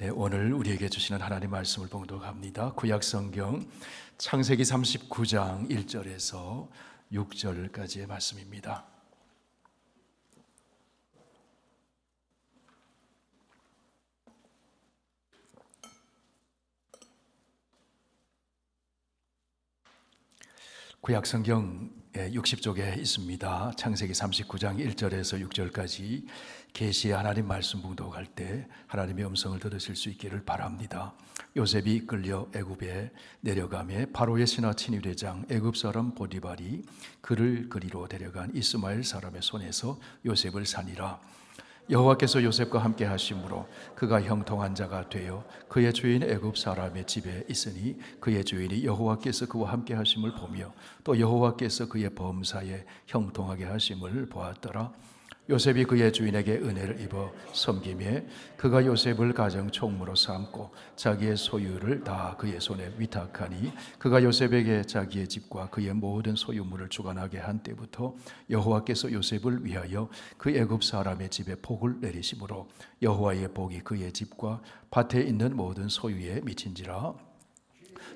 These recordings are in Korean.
네, 오늘 우리에게 주시는 하나님 말씀을 봉독합니다. 구약성경 창세기 39장 1절에서 6절까지의 말씀입니다. 구약성경 60쪽에 있습니다. 창세기 39장 1절에서 6절까지 계시의 하나님 말씀 봉독할 때 하나님의 음성을 들으실 수 있기를 바랍니다. 요셉이 이끌려 애굽에 내려가매 바로의 신하 친위대장 애굽 사람 보디발이 그를 그리로 데려간 이스마엘 사람의 손에서 요셉을 산이라. 여호와께서 요셉과 함께 하심으로 그가 형통한 자가 되어 그의 주인 애굽 사람의 집에 있으니 그의 주인이 여호와께서 그와 함께 하심을 보며 또 여호와께서 그의 범사에 형통하게 하심을 보았더라. 요셉이 그의 주인에게 은혜를 입어 섬기매 그가 요셉을 가정 총무로 삼고 자기의 소유를 다 그의 손에 위탁하니 그가 요셉에게 자기의 집과 그의 모든 소유물을 주관하게 한 때부터 여호와께서 요셉을 위하여 그 애굽 사람의 집에 복을 내리심으로 여호와의 복이 그의 집과 밭에 있는 모든 소유에 미친지라.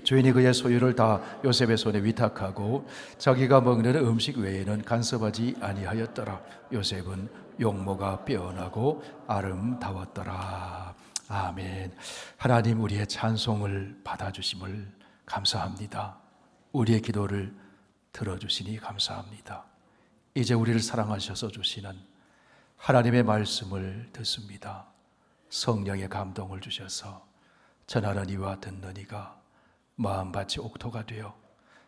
주인이 그의 소유를 다 요셉의 손에 위탁하고 자기가 먹는 음식 외에는 간섭하지 아니하였더라. 요셉은 용모가 빼어나고 아름다웠더라. 아멘. 하나님, 우리의 찬송을 받아주심을 감사합니다. 우리의 기도를 들어주시니 감사합니다. 이제 우리를 사랑하셔서 주시는 하나님의 말씀을 듣습니다. 성령의 감동을 주셔서 전하는 이와 듣는 이가 마음밭이 옥토가 되어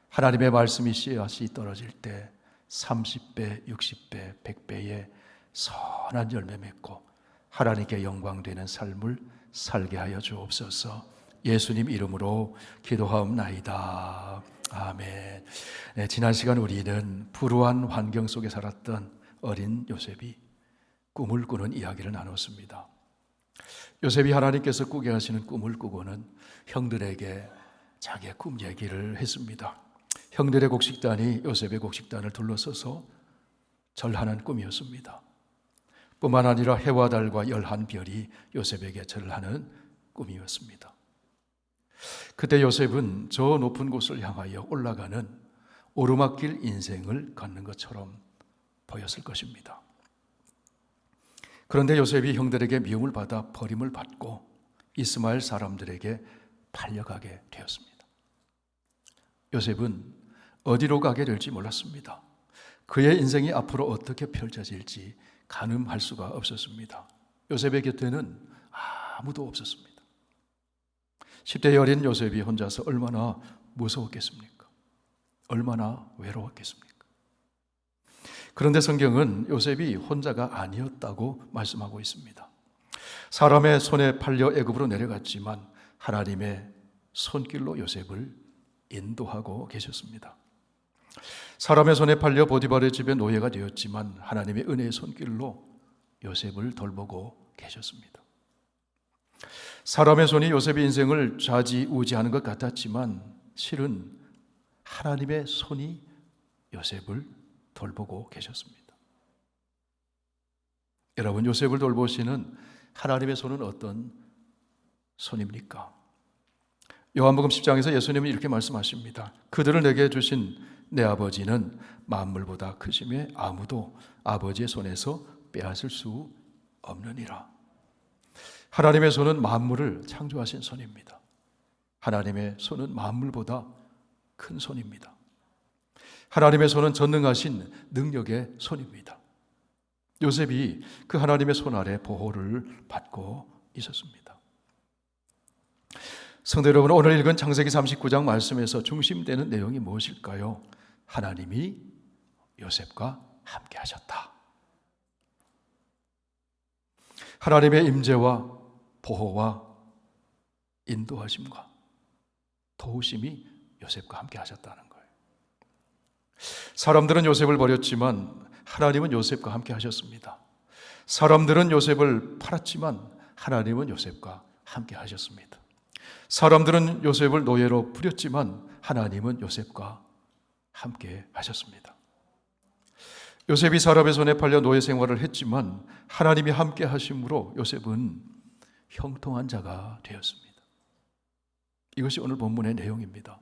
하나님의 말씀이 씨앗이 떨어질 때 30배, 60배, 100배의 선한 열매 맺고 하나님께 영광되는 삶을 살게 하여 주옵소서. 예수님 이름으로 기도하옵나이다. 아멘. 네, 지난 시간 우리는 불우한 환경 속에 살았던 어린 요셉이 꿈을 꾸는 이야기를 나눴습니다. 요셉이 하나님께서 꾸게 하시는 꿈을 꾸고는 형들에게 자기의 꿈 얘기를 했습니다. 형들의 곡식단이 요셉의 곡식단을 둘러서서 절하는 꿈이었습니다. 뿐만 아니라 해와 달과 열한 별이 요셉에게 절하는 꿈이었습니다. 그때 요셉은 저 높은 곳을 향하여 올라가는 오르막길 인생을 걷는 것처럼 보였을 것입니다. 그런데 요셉이 형들에게 미움을 받아 버림을 받고 이스마엘 사람들에게 팔려가게 되었습니다. 요셉은 어디로 가게 될지 몰랐습니다. 그의 인생이 앞으로 어떻게 펼쳐질지 가늠할 수가 없었습니다. 요셉의 곁에는 아무도 없었습니다. 10대의 어린 요셉이 혼자서 얼마나 무서웠겠습니까? 얼마나 외로웠겠습니까? 그런데 성경은 요셉이 혼자가 아니었다고 말씀하고 있습니다. 사람의 손에 팔려 애굽으로 내려갔지만 하나님의 손길로 요셉을 인도하고 계셨습니다. 사람의 손에 팔려 보디발의 집에 노예가 되었지만 하나님의 은혜의 손길로 요셉을 돌보고 계셨습니다. 사람의 손이 요셉의 인생을 좌지우지하는 것 같았지만 실은 하나님의 손이 요셉을 돌보고 계셨습니다. 여러분, 요셉을 돌보시는 하나님의 손은 어떤 손입니까? 요한복음 10장에서 예수님은 이렇게 말씀하십니다. 그들을 내게 주신 내 아버지는 만물보다 크심에 아무도 아버지의 손에서 빼앗을 수 없느니라. 하나님의 손은 만물을 창조하신 손입니다. 하나님의 손은 만물보다 큰 손입니다. 하나님의 손은 전능하신 능력의 손입니다. 요셉이 그 하나님의 손 아래 보호를 받고 있었습니다. 성도 여러분, 오늘 읽은 창세기 39장 말씀에서 중심되는 내용이 무엇일까요? 하나님이 요셉과 함께 하셨다. 하나님의 임재와 보호와 인도하심과 도우심이 요셉과 함께 하셨다는 거예요. 사람들은 요셉을 버렸지만 하나님은 요셉과 함께 하셨습니다. 사람들은 요셉을 팔았지만 하나님은 요셉과 함께 하셨습니다. 사람들은 요셉을 노예로 부렸지만 하나님은 요셉과 함께 하셨습니다. 요셉이 사람의 손에 팔려 노예 생활을 했지만 하나님이 함께 하심으로 요셉은 형통한 자가 되었습니다. 이것이 오늘 본문의 내용입니다.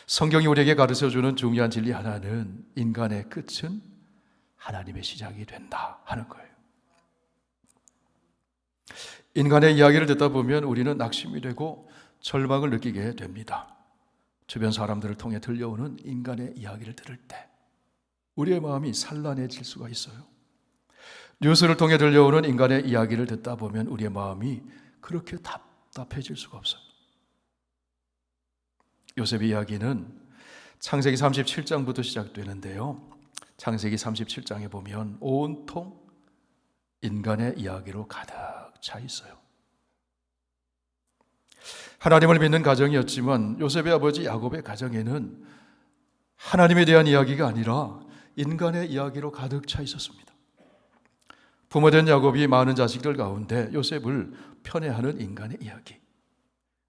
성경이 우리에게 가르쳐주는 중요한 진리 하나는 인간의 끝은 하나님의 시작이 된다 하는 거예요. 인간의 이야기를 듣다 보면 우리는 낙심이 되고 절망을 느끼게 됩니다. 주변 사람들을 통해 들려오는 인간의 이야기를 들을 때 우리의 마음이 산란해질 수가 있어요. 뉴스를 통해 들려오는 인간의 이야기를 듣다 보면 우리의 마음이 그렇게 답답해질 수가 없어요. 요셉의 이야기는 창세기 37장부터 시작되는데요. 창세기 37장에 보면 온통 인간의 이야기로 가득 차 있어요. 하나님을 믿는 가정이었지만 요셉의 아버지 야곱의 가정에는 하나님에 대한 이야기가 아니라 인간의 이야기로 가득 차 있었습니다. 부모된 야곱이 많은 자식들 가운데 요셉을 편애하는 인간의 이야기,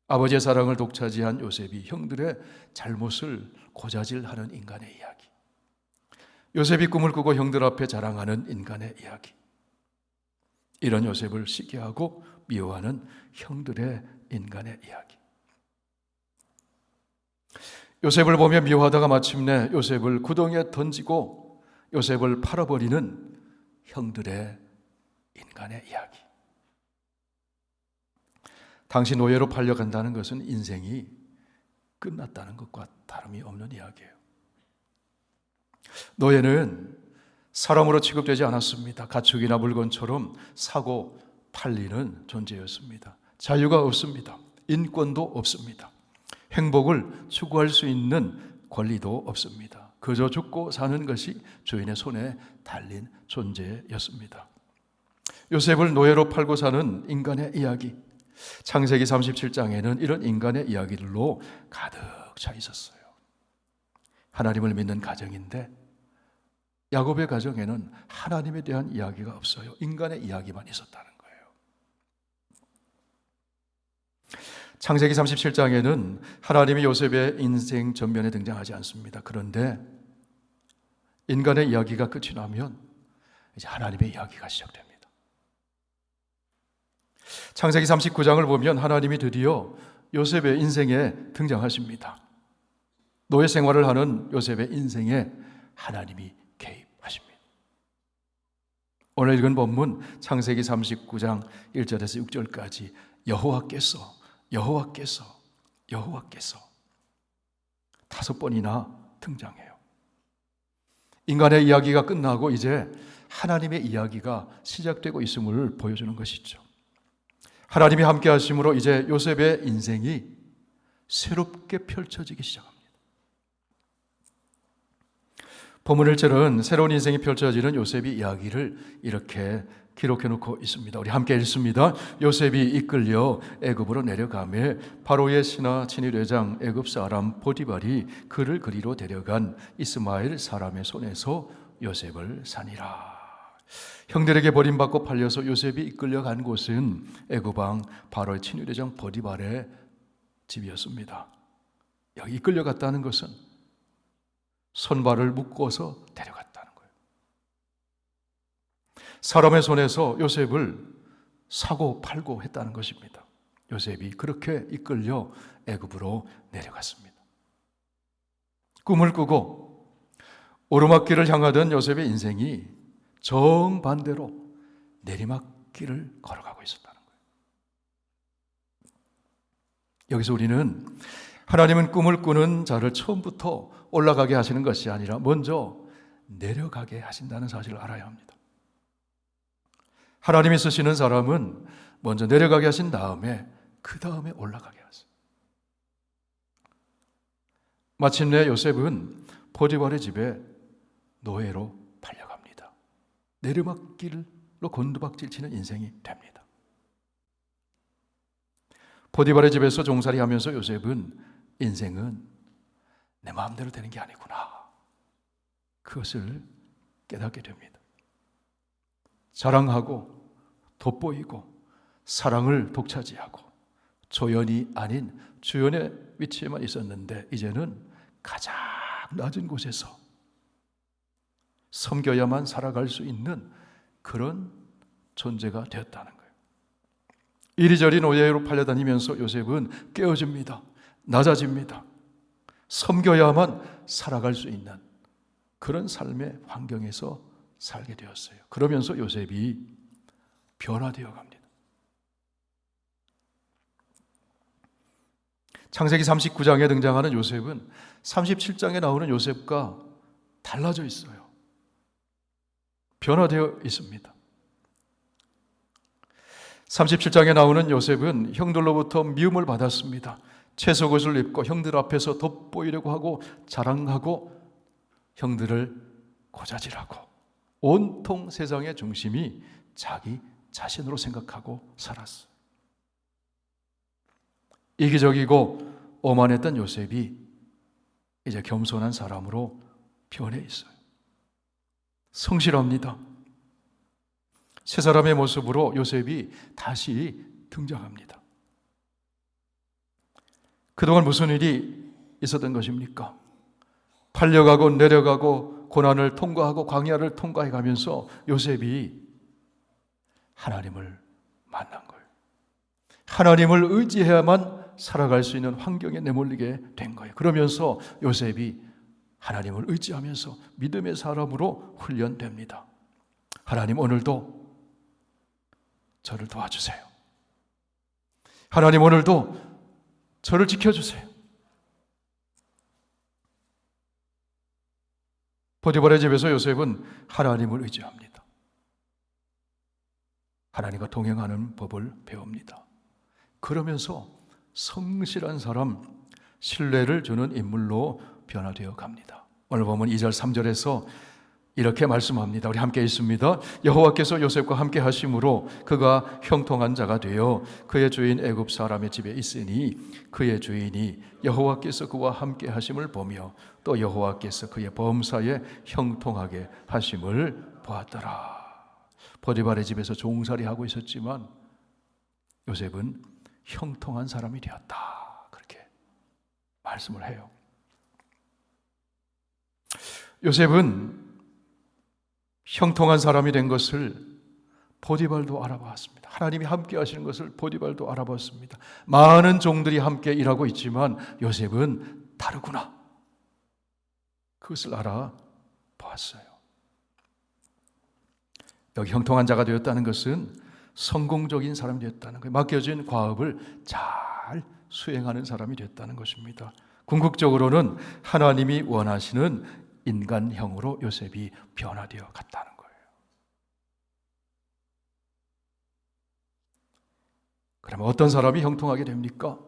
아버지의 사랑을 독차지한 요셉이 형들의 잘못을 고자질하는 인간의 이야기, 요셉이 꿈을 꾸고 형들 앞에 자랑하는 인간의 이야기, 이런 요셉을 시기하고 미워하는 형들의 인간의 이야기. 요셉을 보며 미워하다가 마침내 요셉을 구덩이에 던지고 요셉을 팔아버리는 형들의 인간의 이야기. 당시 노예로 팔려간다는 것은 인생이 끝났다는 것과 다름이 없는 이야기예요. 노예는 사람으로 취급되지 않았습니다. 가축이나 물건처럼 사고 팔리는 존재였습니다. 자유가 없습니다. 인권도 없습니다. 행복을 추구할 수 있는 권리도 없습니다. 그저 죽고 사는 것이 주인의 손에 달린 존재였습니다. 요셉을 노예로 팔고 사는 인간의 이야기, 창세기 37장에는 이런 인간의 이야기들로 가득 차 있었어요. 하나님을 믿는 가정인데 야곱의 가정에는 하나님에 대한 이야기가 없어요. 인간의 이야기만 있었다는 거예요. 창세기 37장에는 하나님이 요셉의 인생 전면에 등장하지 않습니다. 그런데 인간의 이야기가 끝이 나면 이제 하나님의 이야기가 시작됩니다. 창세기 39장을 보면 하나님이 드디어 요셉의 인생에 등장하십니다. 노예 생활을 하는 요셉의 인생에 하나님이 개입하십니다. 오늘 읽은 본문 창세기 39장 1절에서 6절까지 여호와께서 5번이나 등장해요. 인간의 이야기가 끝나고 이제 하나님의 이야기가 시작되고 있음을 보여주는 것이죠. 하나님이 함께 하심으로 이제 요셉의 인생이 새롭게 펼쳐지기 시작합니다. 본문 1절은 새로운 인생이 펼쳐지는 요셉의 이야기를 이렇게 기록해 놓고 있습니다. 우리 함께 읽습니다. 요셉이 이끌려 애굽으로 내려가매 바로의 신하 친위대장 애굽 사람 보디발이 그를 그리로 데려간 이스마엘 사람의 손에서 요셉을 사니라. 형들에게 버림받고 팔려서 요셉이 이끌려간 곳은 애굽 왕 바로의 친위대장 보디발의 집이었습니다. 여기 이끌려갔다는 것은 손발을 묶어서 데려갔다는 거예요. 사람의 손에서 요셉을 사고 팔고 했다는 것입니다. 요셉이 그렇게 이끌려 애굽으로 내려갔습니다. 꿈을 꾸고 오르막길을 향하던 요셉의 인생이 정반대로 내리막길을 걸어가고 있었다는 거예요. 여기서 우리는 하나님은 꿈을 꾸는 자를 처음부터 올라가게 하시는 것이 아니라 먼저 내려가게 하신다는 사실을 알아야 합니다. 하나님이 쓰시는 사람은 먼저 내려가게 하신 다음에 그 다음에 올라가게 하세요. 마침내 요셉은 포디발의 집에 노예로 팔려갑니다. 내리막길로 곤두박질 치는 인생이 됩니다. 포디발의 집에서 종살이 하면서 요셉은 인생은 내 마음대로 되는 게 아니구나, 그것을 깨닫게 됩니다. 자랑하고 돋보이고 사랑을 독차지하고 조연이 아닌 주연의 위치에만 있었는데 이제는 가장 낮은 곳에서 섬겨야만 살아갈 수 있는 그런 존재가 되었다는 거예요. 이리저리 노예로 팔려다니면서 요셉은 깨어집니다. 낮아집니다. 섬겨야만 살아갈 수 있는 그런 삶의 환경에서 살게 되었어요. 그러면서 요셉이 변화되어 갑니다. 창세기 39장에 등장하는 요셉은 37장에 나오는 요셉과 달라져 있어요. 변화되어 있습니다. 37장에 나오는 요셉은 형들로부터 미움을 받았습니다. 채속옷을 입고 형들 앞에서 돋보이려고 하고 자랑하고 형들을 고자질하고 온통 세상의 중심이 자기 자신으로 생각하고 살았어요. 이기적이고 오만했던 요셉이 이제 겸손한 사람으로 변해 있어요. 성실합니다. 세 사람의 모습으로 요셉이 다시 등장합니다. 그동안 무슨 일이 있었던 것입니까? 팔려가고 내려가고 고난을 통과하고 광야를 통과해 가면서 요셉이 하나님을 만난 거예요. 하나님을 의지해야만 살아갈 수 있는 환경에 내몰리게 된 거예요. 그러면서 요셉이 하나님을 의지하면서 믿음의 사람으로 훈련됩니다. 하나님, 오늘도 저를 도와주세요. 하나님, 오늘도 저를 지켜주세요. 보디발의 집에서 요셉은 하나님을 의지합니다. 하나님과 동행하는 법을 배웁니다. 그러면서 성실한 사람, 신뢰를 주는 인물로 변화되어 갑니다. 오늘 보면 2절 3절에서 이렇게 말씀합니다. 우리 함께 읽습니다. 여호와께서 요셉과 함께 하심으로 그가 형통한 자가 되어 그의 주인 애굽 사람의 집에 있으니 그의 주인이 여호와께서 그와 함께 하심을 보며 또 여호와께서 그의 범사에 형통하게 하심을 보았더라. 보디발의 집에서 종살이하고 있었지만 요셉은 형통한 사람이 되었다. 그렇게 말씀을 해요. 요셉은 형통한 사람이 된 것을 보디발도 알아봤습니다. 하나님이 함께 하시는 것을 보디발도 알아봤습니다. 많은 종들이 함께 일하고 있지만 요셉은 다르구나. 그것을 알아보았어요. 여기 형통한 자가 되었다는 것은 성공적인 사람이 되었다는 거예요. 맡겨진 과업을 잘 수행하는 사람이 됐다는 것입니다. 궁극적으로는 하나님이 원하시는 인간형으로 요셉이 변화되어 갔다는 거예요. 그러면 어떤 사람이 형통하게 됩니까?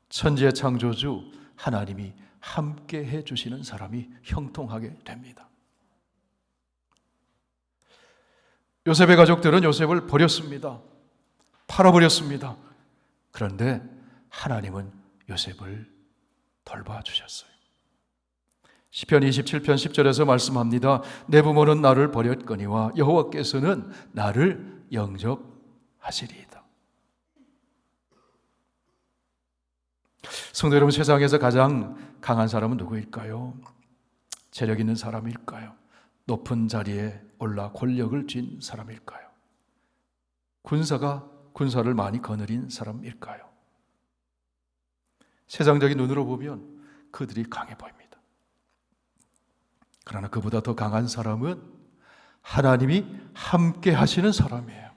천지의 창조주 하나님이 함께 해주시는 사람이 형통하게 됩니다. 요셉의 가족들은 요셉을 버렸습니다. 팔아버렸습니다. 그런데 하나님은 요셉을 돌봐주셨어요. 시편 27편 10절에서 말씀합니다. 내 부모는 나를 버렸거니와 여호와께서는 나를 영접하시리이다. 성도 여러분, 세상에서 가장 강한 사람은 누구일까요? 재력 있는 사람일까요? 높은 자리에 올라 권력을 쥔 사람일까요? 군사가 군사를 많이 거느린 사람일까요? 세상적인 눈으로 보면 그들이 강해 보입니다. 그러나 그보다 더 강한 사람은 하나님이 함께 하시는 사람이에요.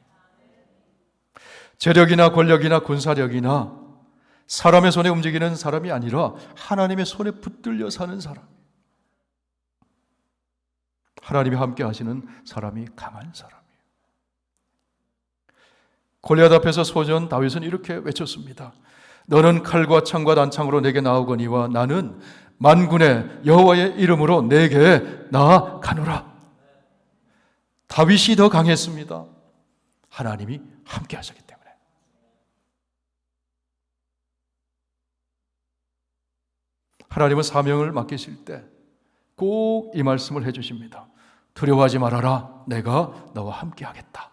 재력이나 권력이나 군사력이나 사람의 손에 움직이는 사람이 아니라 하나님의 손에 붙들려 사는 사람. 하나님이 함께 하시는 사람이 강한 사람이에요. 골리앗 앞에서 소년 다윗은 이렇게 외쳤습니다. 너는 칼과 창과 단창으로 내게 나오거니와 나는 만군의 여호와의 이름으로 내게 나아가노라. 다윗이 더 강했습니다. 하나님이 함께 하셨기 때문에. 하나님은 사명을 맡기실 때 꼭 이 말씀을 해주십니다. 두려워하지 말아라. 내가 너와 함께 하겠다.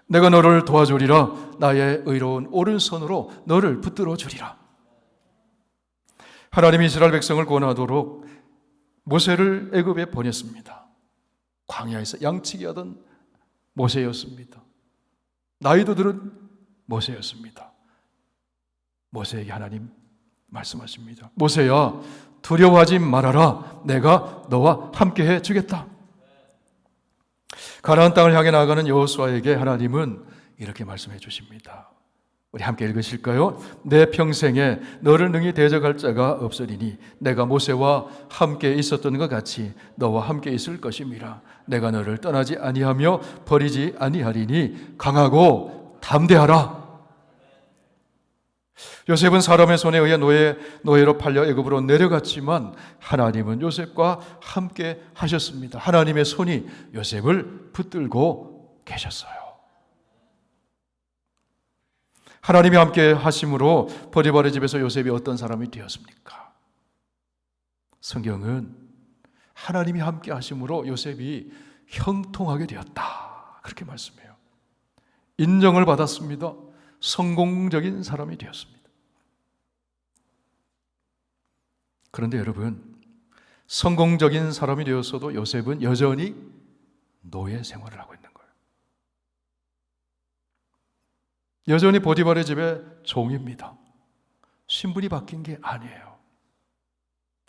내가 너를 도와주리라. 나의 의로운 오른손으로 너를 붙들어 주리라. 하나님이 이스라엘 백성을 구원하도록 모세를 애굽에 보냈습니다. 광야에서 양치기 하던 모세였습니다. 나이도 들은 모세였습니다. 모세에게 하나님 말씀하십니다. 모세야, 두려워하지 말아라. 내가 너와 함께해 주겠다. 가나안 땅을 향해 나아가는 여호수아에게 하나님은 이렇게 말씀해 주십니다. 우리 함께 읽으실까요? 내 평생에 너를 능히 대적할 자가 없으리니 내가 모세와 함께 있었던 것 같이 너와 함께 있을 것임이라. 내가 너를 떠나지 아니하며 버리지 아니하리니 강하고 담대하라. 요셉은 사람의 손에 의해 노예로 팔려 애굽으로 내려갔지만 하나님은 요셉과 함께 하셨습니다. 하나님의 손이 요셉을 붙들고 계셨어요. 하나님이 함께 하심으로 보디발의 집에서 요셉이 어떤 사람이 되었습니까? 성경은 하나님이 함께 하심으로 요셉이 형통하게 되었다, 그렇게 말씀해요. 인정을 받았습니다. 성공적인 사람이 되었습니다. 그런데 여러분, 성공적인 사람이 되었어도 요셉은 여전히 노예 생활을 하고 있는 거예요. 여전히 보디발의 집의 종입니다. 신분이 바뀐 게 아니에요.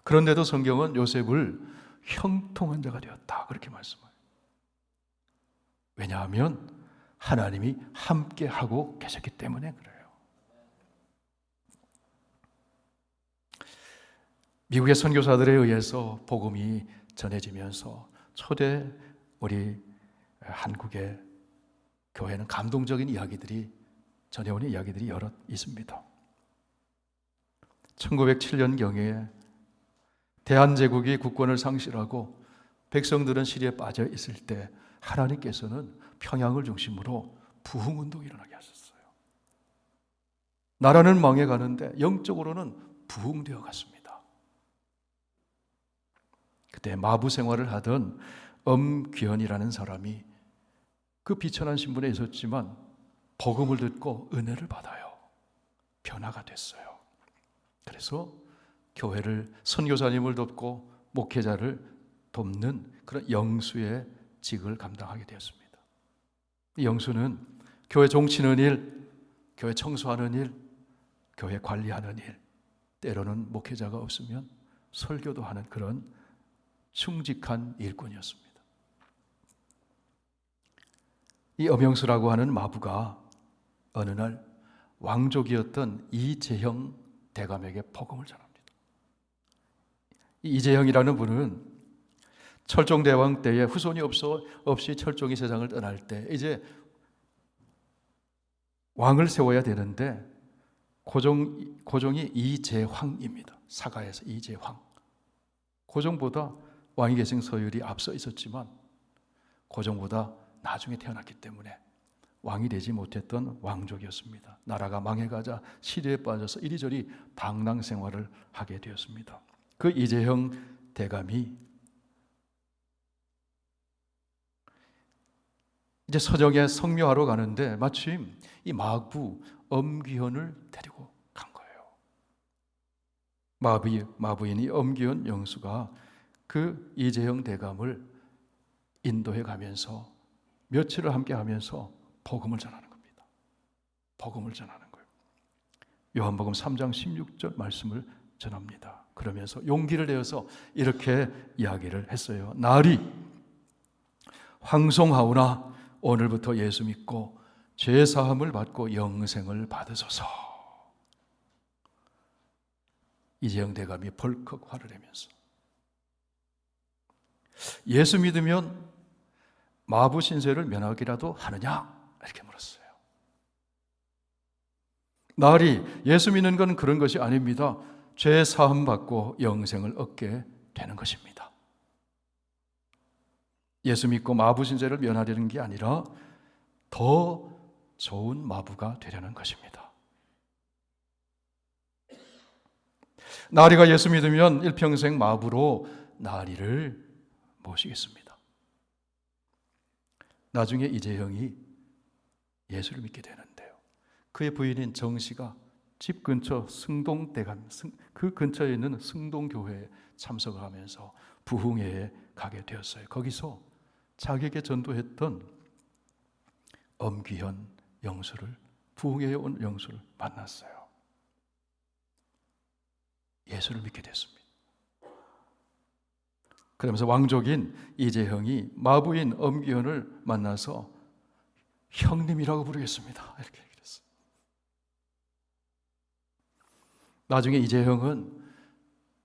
그런데도 성경은 요셉을 형통한 자가 되었다, 그렇게 말씀해요. 왜냐하면 하나님이 함께 하고 계셨기 때문에 그래요. 미국의 선교사들에 의해서 복음이 전해지면서 초대 우리 한국의 교회는 감동적인 이야기들이 전해오는 이야기들이 여럿 있습니다. 1907년경에 대한제국이 국권을 상실하고 백성들은 시리에 빠져 있을 때 하나님께서는 평양을 중심으로 부흥운동이 일어나게 하셨어요. 나라는 망해가는데 영적으로는 부흥되어 갔습니다. 그때 마부 생활을 하던 엄귀현이라는 사람이 그 비천한 신분에 있었지만 복음을 듣고 은혜를 받아요. 변화가 됐어요. 그래서 교회를, 선교사님을 돕고 목회자를 돕는 그런 영수의 직을 감당하게 되었습니다. 이 영수는 교회 종치는 일, 교회 청소하는 일, 교회 관리하는 일, 때로는 목회자가 없으면 설교도 하는 그런 충직한 일꾼이었습니다. 이 엄영수라고 하는 마부가 어느 날 왕족이었던 이재형 대감에게 복음을 전합니다. 이재형이라는 분은 철종대왕 때에 후손이 없이 철종이 세상을 떠날 때 이제 왕을 세워야 되는데 고종이 이재황입니다. 사가에서 이재황. 고종보다 왕위 계승 서열이 앞서 있었지만 고종보다 나중에 태어났기 때문에 왕이 되지 못했던 왕족이었습니다. 나라가 망해가자 시리에 빠져서 이리저리 방랑 생활을 하게 되었습니다. 그 이재형 대감이 이제 서정에 성묘하러 가는데 마침 이 마부 엄귀현을 데리고 간 거예요. 마부인 이 엄귀현 영수가 그 이재형 대감을 인도해 가면서 며칠을 함께 하면서 복음을 전하는 겁니다. 복음을 전하는 거예요. 요한복음 3장 16절 말씀을 전합니다. 그러면서 용기를 내어서 이렇게 이야기를 했어요. 날이 황송하오나 오늘부터 예수 믿고 죄 사함을 받고 영생을 받으소서. 이재영 대감이 벌컥 화를 내면서 예수 믿으면 마부 신세를 면하기라도 하느냐? 이렇게 물었어요. 날이 예수 믿는 건 그런 것이 아닙니다. 죄 사함 받고 영생을 얻게 되는 것입니다. 예수 믿고 마부 신세를 면하려는 게 아니라 더 좋은 마부가 되려는 것입니다. 나리가 예수 믿으면 일평생 마부로 나리를 모시겠습니다. 나중에 이재형이 예수를 믿게 되는데요. 그의 부인인 정씨가 집 근처 승동대감, 그 근처에 있는 승동교회에 참석을 하면서 부흥회에 가게 되었어요. 거기서 자기에게 전도했던 엄귀현 영수를, 부흥회에 온 영수를 만났어요. 예수를 믿게 됐습니다. 그러면서 왕족인 이재형이 마부인 엄귀현을 만나서 형님이라고 부르겠습니다, 이렇게 얘기했어요. 나중에 이재형은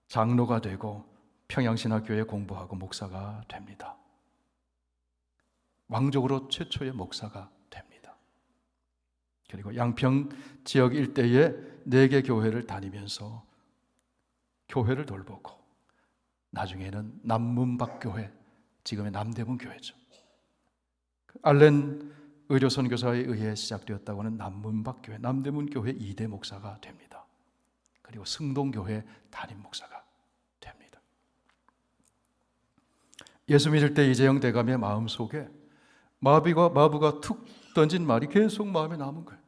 장로가 되고 평양신학교에 공부하고 목사가 됩니다. 왕족으로 최초의 목사가 됩니다. 그리고 양평 지역 일대에 4개 교회를 다니면서 교회를 돌보고 나중에는 남문박교회, 지금의 남대문 교회죠. 알렌 의료선교사에 의해 시작되었다고 하는 남문박교회, 남대문 교회 2대 목사가 됩니다. 그리고 승동교회 담임 목사가 됩니다. 예수 믿을 때 이재영 대감의 마음속에 마부가 툭 던진 말이 계속 마음에 남은 거예요.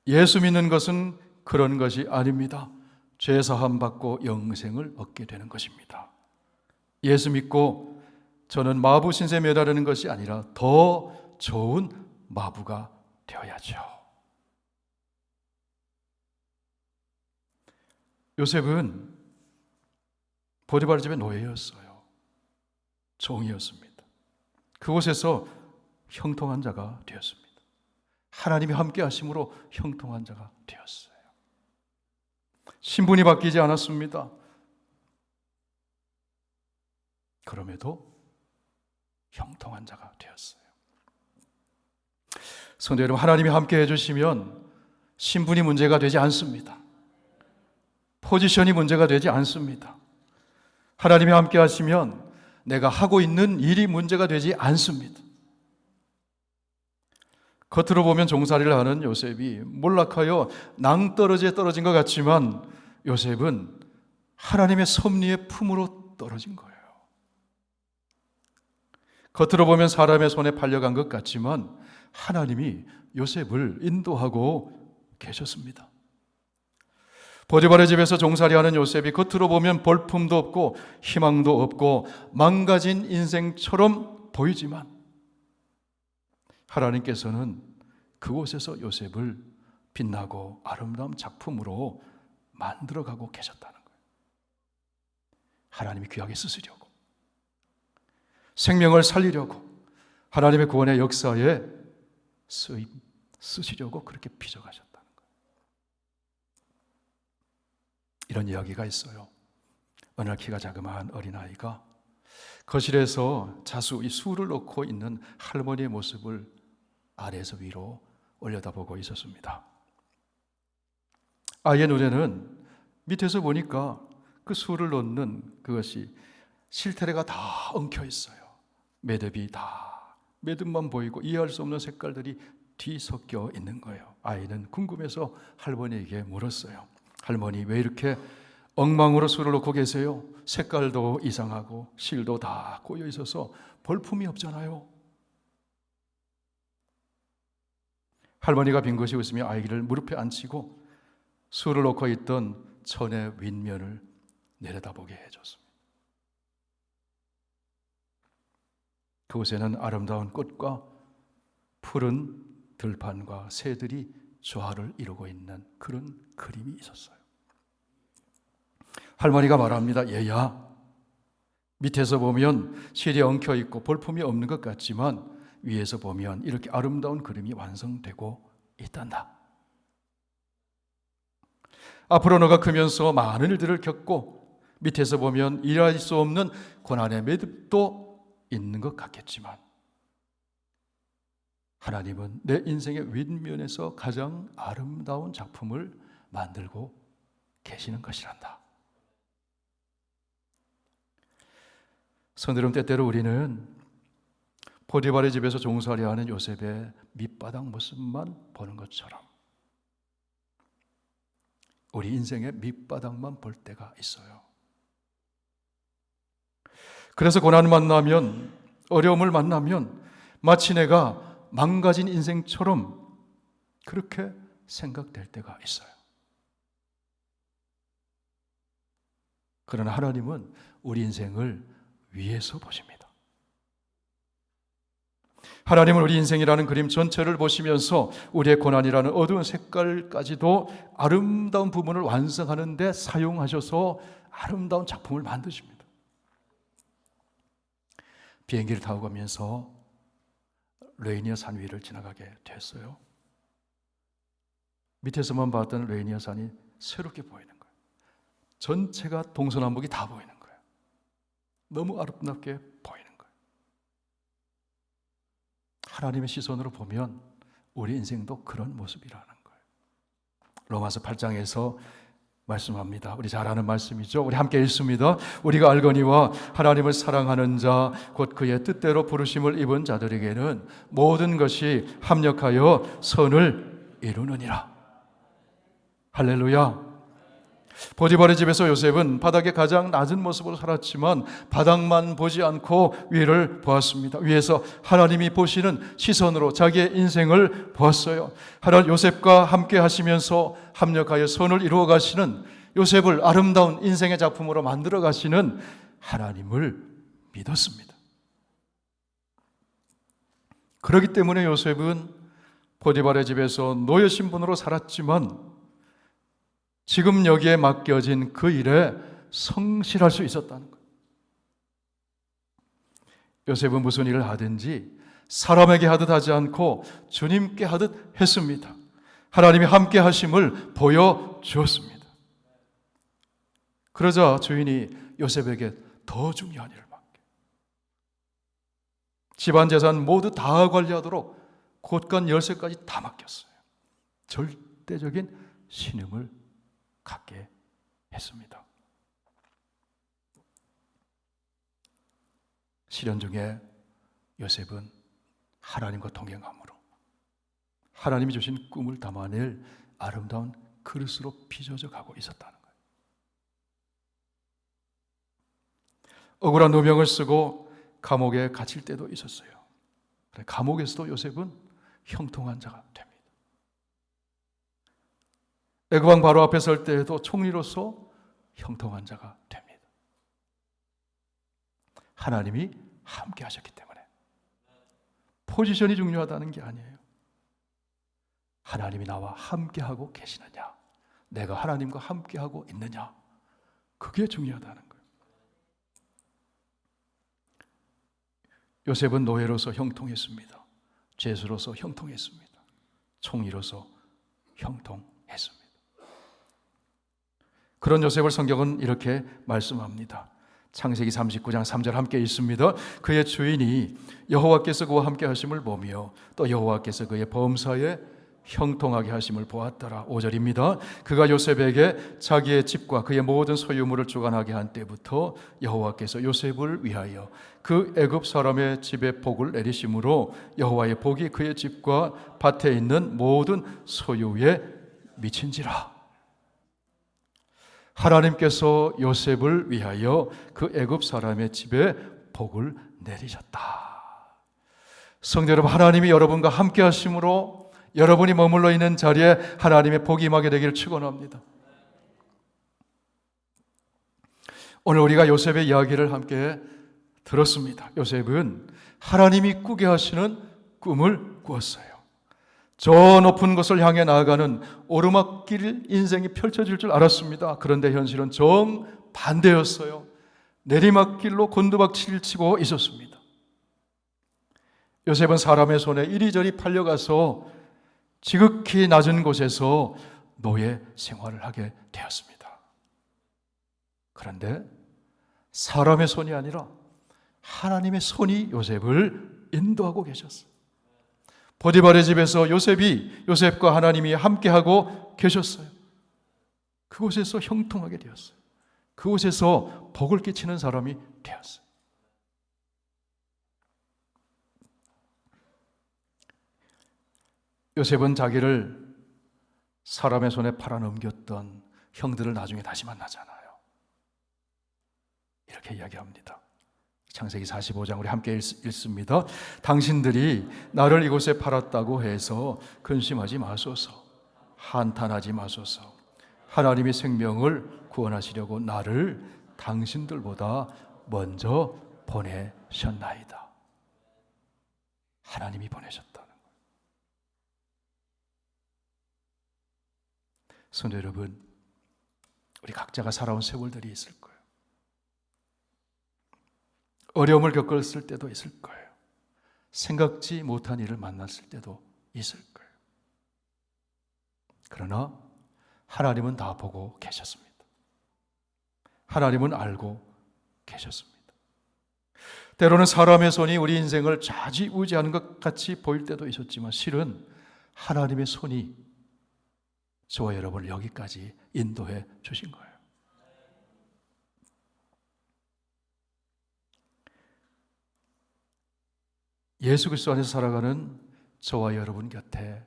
예수 믿는 것은 그런 것이 아닙니다. 죄사함 받고 영생을 얻게 되는 것입니다. 예수 믿고 저는 마부 신세에 매달리는 것이 아니라 더 좋은 마부가 되어야죠. 요셉은 보디발 집의 노예였어요. 종이었습니다. 그곳에서 형통한 자가 되었습니다. 하나님이 함께 하심으로 형통한 자가 되었어요. 신분이 바뀌지 않았습니다. 그럼에도 형통한 자가 되었어요. 성도 여러분, 하나님이 함께 해주시면 신분이 문제가 되지 않습니다. 포지션이 문제가 되지 않습니다. 하나님이 함께 하시면 내가 하고 있는 일이 문제가 되지 않습니다. 겉으로 보면 종살이를 하는 요셉이 몰락하여 낭떠러지에 떨어진 것 같지만 요셉은 하나님의 섭리의 품으로 떨어진 거예요. 겉으로 보면 사람의 손에 팔려간 것 같지만 하나님이 요셉을 인도하고 계셨습니다. 보디발의 집에서 종살이하는 요셉이 겉으로 보면 볼품도 없고 희망도 없고 망가진 인생처럼 보이지만 하나님께서는 그곳에서 요셉을 빛나고 아름다운 작품으로 만들어가고 계셨다는 거예요. 하나님이 귀하게 쓰시려고, 생명을 살리려고, 하나님의 구원의 역사에 쓰시려고 그렇게 빚어가셨다는 거예요. 이런 이야기가 있어요. 어느 날 키가 자그마한 어린아이가 거실에서 자수, 이 수를 놓고 있는 할머니의 모습을 아래에서 위로 올려다보고 있었습니다. 아이의 눈에는 밑에서 보니까 그 수를 놓는 그것이 실타래가 다 엉켜 있어요. 매듭이 다, 매듭만 보이고 이해할 수 없는 색깔들이 뒤섞여 있는 거예요. 아이는 궁금해서 할머니에게 물었어요. 할머니, 왜 이렇게 엉망으로 수를 놓고 계세요? 색깔도 이상하고 실도 다 꼬여 있어서 볼품이 없잖아요. 할머니가 빙긋이 웃으며 아이를 무릎에 앉히고 수를 놓고 있던 천의 윗면을 내려다보게 해줬습니다. 그곳에는 아름다운 꽃과 푸른 들판과 새들이 조화를 이루고 있는 그런 그림이 있었어요. 할머니가 말합니다. 얘야, 밑에서 보면 실이 엉켜 있고 볼품이 없는 것 같지만 위에서 보면 이렇게 아름다운 그림이 완성되고 있단다. 앞으로 너가 크면서 많은 일들을 겪고 밑에서 보면 일할 수 없는 고난의 매듭도 있는 것 같겠지만 하나님은 내 인생의 윗면에서 가장 아름다운 작품을 만들고 계시는 것이란다. 성도 여러분, 때때로 우리는 보디발의 집에서 종살이하는 요셉의 밑바닥 모습만 보는 것처럼 우리 인생의 밑바닥만 볼 때가 있어요. 그래서 고난을 만나면, 어려움을 만나면 마치 내가 망가진 인생처럼 그렇게 생각될 때가 있어요. 그러나 하나님은 우리 인생을 위에서 보십니다. 하나님은 우리 인생이라는 그림 전체를 보시면서 우리의 고난이라는 어두운 색깔까지도 아름다운 부분을 완성하는 데 사용하셔서 아름다운 작품을 만드십니다. 비행기를 타고 가면서 레이니어 산 위를 지나가게 됐어요. 밑에서만 봤던 레이니어 산이 새롭게 보이는 거예요. 전체가 동서남북이 다 보이는 거예요. 너무 아름답게 보이는 거예요. 하나님의 시선으로 보면 우리 인생도 그런 모습이라는 거예요. 로마서 8장에서 말씀합니다. 우리 잘 아는 말씀이죠. 우리 함께 읽습니다. 우리가 알거니와 하나님을 사랑하는 자 곧 그의 뜻대로 부르심을 입은 자들에게는 모든 것이 합력하여 선을 이루느니라. 할렐루야. 보디발의 집에서 요셉은 바닥의 가장 낮은 모습으로 살았지만 바닥만 보지 않고 위를 보았습니다. 위에서 하나님이 보시는 시선으로 자기의 인생을 보았어요. 하나님 요셉과 함께 하시면서 합력하여 선을 이루어 가시는, 요셉을 아름다운 인생의 작품으로 만들어 가시는 하나님을 믿었습니다. 그렇기 때문에 요셉은 보디발의 집에서 노예 신분으로 살았지만 지금 여기에 맡겨진 그 일에 성실할 수 있었다는 거예요. 요셉은 무슨 일을 하든지 사람에게 하듯 하지 않고 주님께 하듯 했습니다. 하나님이 함께 하심을 보여주었습니다. 그러자 주인이 요셉에게 더 중요한 일을 맡겨, 집안 재산 모두 다 관리하도록 곳간 열쇠까지 다 맡겼어요. 절대적인 신임을 갖게 했습니다. 시련 중에 요셉은 하나님과 동행함으로 하나님이 주신 꿈을 담아낼 아름다운 그릇으로 빚어져 가고 있었다는 거예요. 억울한 누명을 쓰고 감옥에 갇힐 때도 있었어요. 감옥에서도 요셉은 형통한 자가 됩니다. 애굽왕 바로 앞에 설 때에도 총리로서 형통한 자가 됩니다. 하나님이 함께 하셨기 때문에. 포지션이 중요하다는 게 아니에요. 하나님이 나와 함께 하고 계시느냐, 내가 하나님과 함께 하고 있느냐, 그게 중요하다는 거예요. 요셉은 노예로서 형통했습니다. 죄수로서 형통했습니다. 총리로서 형통했습니다. 그런 요셉을 성경은 이렇게 말씀합니다. 창세기 39장 3절 함께 읽습니다. 그의 주인이 여호와께서 그와 함께 하심을 보며 또 여호와께서 그의 범사에 형통하게 하심을 보았더라. 5절입니다. 그가 요셉에게 자기의 집과 그의 모든 소유물을 주관하게 한 때부터 여호와께서 요셉을 위하여 그 애굽 사람의 집에 복을 내리심으로 여호와의 복이 그의 집과 밭에 있는 모든 소유에 미친지라. 하나님께서 요셉을 위하여 그 애굽 사람의 집에 복을 내리셨다. 성도 여러분, 하나님이 여러분과 함께 하심으로 여러분이 머물러 있는 자리에 하나님의 복이 임하게 되기를 축원합니다. 오늘 우리가 요셉의 이야기를 함께 들었습니다. 요셉은 하나님이 꾸게 하시는 꿈을 꾸었어요. 저 높은 곳을 향해 나아가는 오르막길 인생이 펼쳐질 줄 알았습니다. 그런데 현실은 정반대였어요. 내리막길로 곤두박질 치고 있었습니다. 요셉은 사람의 손에 이리저리 팔려가서 지극히 낮은 곳에서 노예 생활을 하게 되었습니다. 그런데 사람의 손이 아니라 하나님의 손이 요셉을 인도하고 계셨어요. 보디발의 집에서 요셉과 하나님이 함께하고 계셨어요. 그곳에서 형통하게 되었어요. 그곳에서 복을 끼치는 사람이 되었어요. 요셉은 자기를 사람의 손에 팔아넘겼던 형들을 나중에 다시 만나잖아요. 이렇게 이야기합니다. 창세기 45장 우리 함께 읽습니다. 당신들이 나를 이곳에 팔았다고 해서 근심하지 마소서, 한탄하지 마소서. 하나님이 생명을 구원하시려고 나를 당신들보다 먼저 보내셨나이다. 하나님이 보내셨다는 거예요. 성도 여러분, 우리 각자가 살아온 세월들이 있을 거예요. 어려움을 겪었을 때도 있을 거예요. 생각지 못한 일을 만났을 때도 있을 거예요. 그러나 하나님은 다 보고 계셨습니다. 하나님은 알고 계셨습니다. 때로는 사람의 손이 우리 인생을 좌지우지하는 것 같이 보일 때도 있었지만 실은 하나님의 손이 저와 여러분을 여기까지 인도해 주신 거예요. 예수 그리스도 안에서 살아가는 저와 여러분 곁에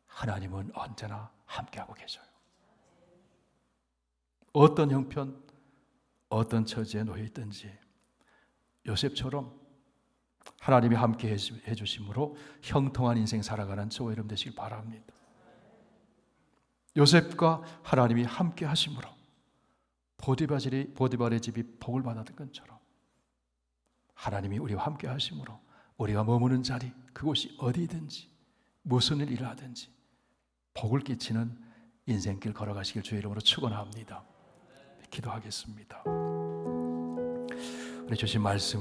하나님은 언제나 함께하고 계셔요. 어떤 형편, 어떤 처지에 놓여 있든지 요셉처럼 하나님이 함께 해주심으로 형통한 인생 살아가는 저와 여러분 되시길 바랍니다. 요셉과 하나님이 함께 하심으로 보디발의 집이 복을 받았던 것처럼 하나님이 우리와 함께 하심으로 우리가 머무는 자리, 그곳이 어디든지 무슨 일을 하든지 복을 끼치는 인생길 걸어가시길 주의 이름으로 축원합니다. 기도하겠습니다. 우리 주신 말씀